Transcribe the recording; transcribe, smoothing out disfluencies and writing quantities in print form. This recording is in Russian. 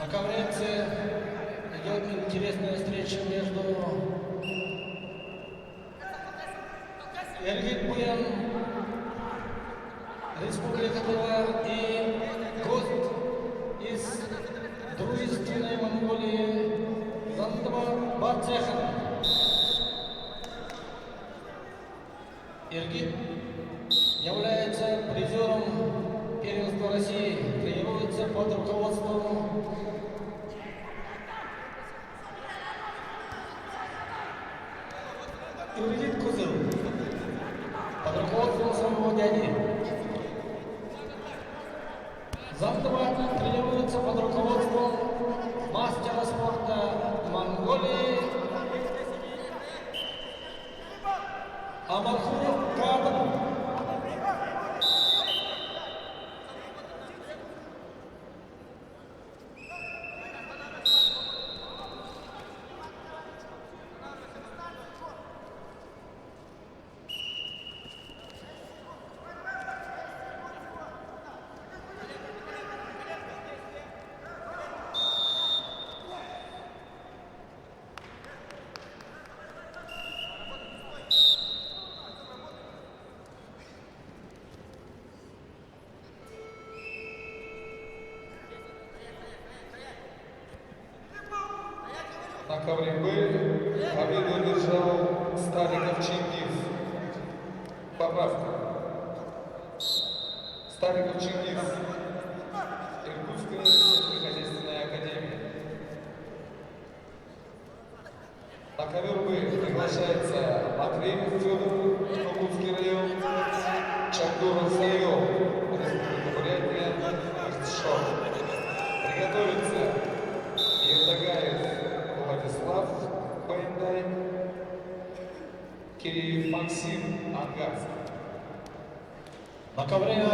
На ковренце идет интересная встреча между Эргит Буян, Республика Тыва, и гость из дружественной Монголии Зандыбар Батцехан. Эргит является призером первенства России, тренируется под руководством Эргит Кузыл, под руководством своего дяди. Зандыбар тренируется под руководством мастера спорта Монголии Амарху Кадр. На ковре Б победу одержал Стариков Чингис. Поправка. Стариков Чингис. Иркутская сельскохозяйственная академия. На ковер Б приглашается Матвеев Федор, Иркутский район, Чакдуров Сайов, Республика Бурятия, Ихтшор. Приготовиться Евдогаев Владислав Бендай, Киреев Максим, Ангарск. На ковре